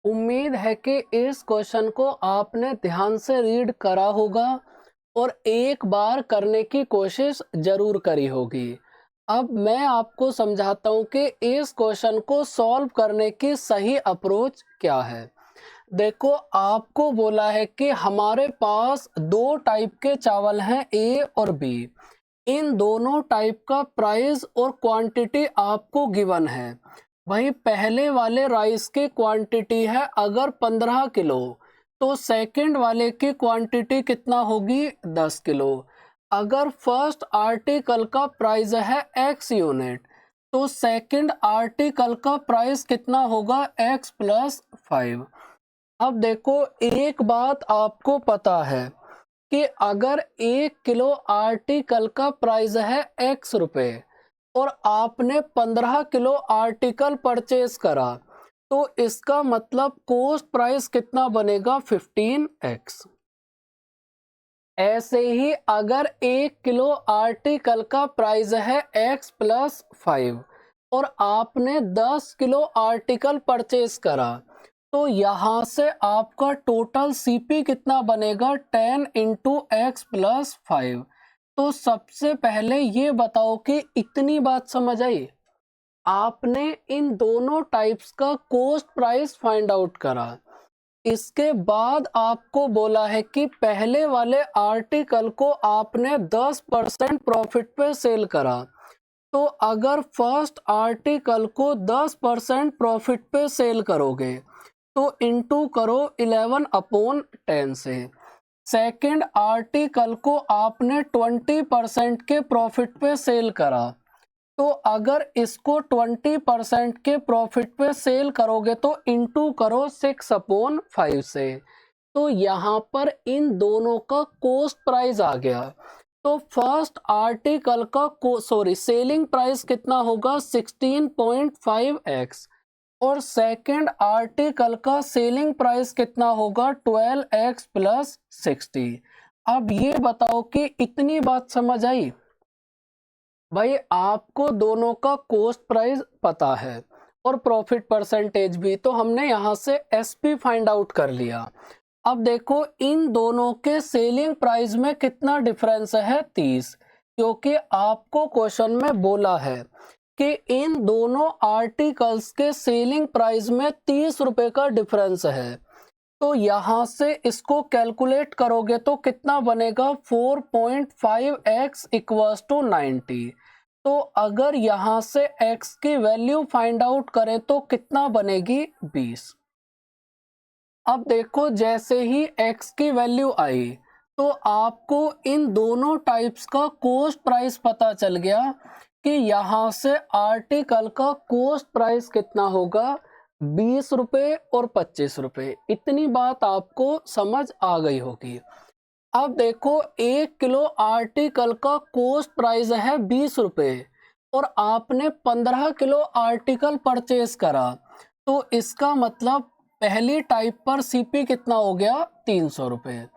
उम्मीद है कि इस क्वेश्चन को आपने ध्यान से रीड करा होगा और एक बार करने की कोशिश जरूर करी होगी। अब मैं आपको समझाता हूँ कि इस क्वेश्चन को सॉल्व करने की सही अप्रोच क्या है। देखो, आपको बोला है कि हमारे पास दो टाइप के चावल हैं, ए और बी। इन दोनों टाइप का प्राइस और क्वांटिटी आपको गिवन है। वही पहले वाले राइस की क्वांटिटी है अगर 15 किलो, तो सेकंड वाले की क्वांटिटी कितना होगी 10 किलो। अगर फर्स्ट आर्टिकल का प्राइस है x यूनिट, तो सेकंड आर्टिकल का प्राइस कितना होगा x प्लस 5। अब देखो, एक बात आपको पता है कि अगर 1 किलो आर्टिकल का प्राइस है x रुपए और आपने 15 किलो आर्टिकल परचेज करा, तो इसका मतलब कॉस्ट प्राइस कितना बनेगा 15x। ऐसे ही अगर 1 किलो आर्टिकल का प्राइस है x प्लस 5 और आपने 10 किलो आर्टिकल परचेज करा, तो यहाँ से आपका टोटल सीपी कितना बनेगा 10 इंटू एक्स प्लस 5। तो सबसे पहले ये बताओ कि इतनी बात समझ आई। आपने इन दोनों टाइप्स का कॉस्ट प्राइस फाइंड आउट करा। इसके बाद आपको बोला है कि पहले वाले आर्टिकल को आपने 10% प्रॉफिट पे सेल करा। तो अगर फर्स्ट आर्टिकल को 10% प्रॉफिट पे सेल करोगे, तो इंटू करो 11/10 से। सेकंड आर्टिकल को आपने 20% के प्रॉफिट पे सेल करा, तो अगर इसको 20% के प्रॉफिट पे सेल करोगे तो इंटू करो 6/5 से। तो यहाँ पर इन दोनों का कॉस्ट प्राइस आ गया। तो फर्स्ट आर्टिकल का सेलिंग प्राइस कितना होगा 16.5x और सेकंड आर्टिकल का सेलिंग प्राइस कितना होगा 12x प्लस 60। अब ये बताओ कि इतनी बात समझ आई। भाई, आपको दोनों का कॉस्ट प्राइस पता है और प्रॉफिट परसेंटेज भी, तो हमने यहाँ से एसपी फाइंड आउट कर लिया। अब देखो, इन दोनों के सेलिंग प्राइस में कितना डिफरेंस है 30, क्योंकि आपको क्वेश्चन में बोला है कि इन दोनों आर्टिकल्स के सेलिंग प्राइस में 30 रुपए का डिफरेंस है। तो यहाँ से इसको कैलकुलेट करोगे तो कितना बनेगा 4.5x इक्वल्स टू 90। तो अगर यहाँ से x की वैल्यू फाइंड आउट करें तो कितना बनेगी 20। अब देखो, जैसे ही x की वैल्यू आई तो आपको इन दोनों टाइप्स का कॉस्ट प्राइस पता चल गया कि यहाँ से आर्टिकल का कॉस्ट प्राइस कितना होगा 20 रुपए और 25 रुपए। इतनी बात आपको समझ आ गई होगी। अब देखो, 1 किलो आर्टिकल का कॉस्ट प्राइस है 20 रुपए और आपने 15 किलो आर्टिकल परचेज करा, तो इसका मतलब पहली टाइप पर सीपी कितना हो गया 300 रुपए।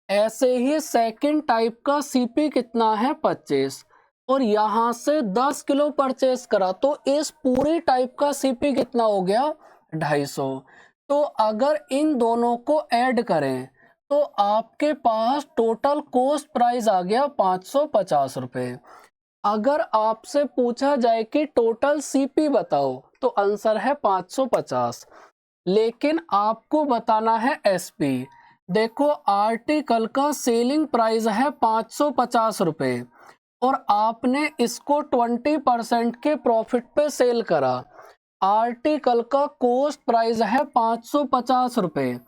ऐसे ही सेकंड टाइप का सीपी कितना है 25 और यहाँ से 10 किलो परचेस करा, तो इस पूरी टाइप का सीपी कितना हो गया 250। तो अगर इन दोनों को ऐड करें तो आपके पास टोटल कॉस्ट प्राइस आ गया 550 रुपए। अगर आपसे पूछा जाए कि टोटल सीपी बताओ, तो आंसर है 550, लेकिन आपको बताना है एसपी। देखो, आर्टिकल का सेलिंग प्राइस है 550 रुपए और आपने इसको 20% के प्रॉफिट पे सेल करा। आर्टिकल का कॉस्ट प्राइस है 550 रुपए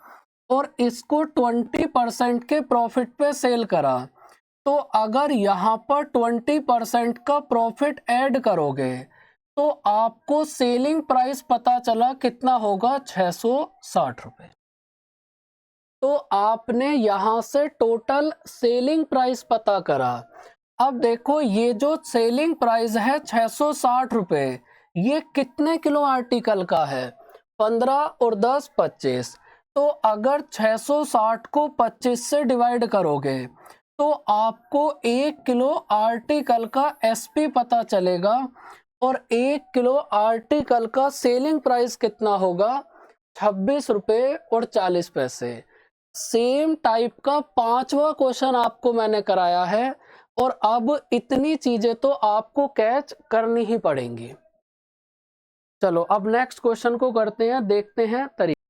और इसको 20% के प्रॉफिट पे सेल करा। तो अगर यहाँ पर 20% का प्रॉफिट ऐड करोगे तो आपको सेलिंग प्राइस पता चला कितना होगा 660 रुपए। तो आपने यहाँ से टोटल सेलिंग प्राइस पता करा। अब देखो, ये जो सेलिंग प्राइस है 660 रुपए, ये कितने किलो आर्टिकल का है 15 और 10 25। तो अगर 660 को 25 से डिवाइड करोगे तो आपको 1 किलो आर्टिकल का एसपी पता चलेगा और 1 किलो आर्टिकल का सेलिंग प्राइस कितना होगा 26 रुपये और 40 पैसे। सेम टाइप का 5वां क्वेश्चन आपको मैंने कराया है और अब इतनी चीजें तो आपको कैच करनी ही पड़ेंगी। चलो अब नेक्स्ट क्वेश्चन को करते हैं, देखते हैं तरीका।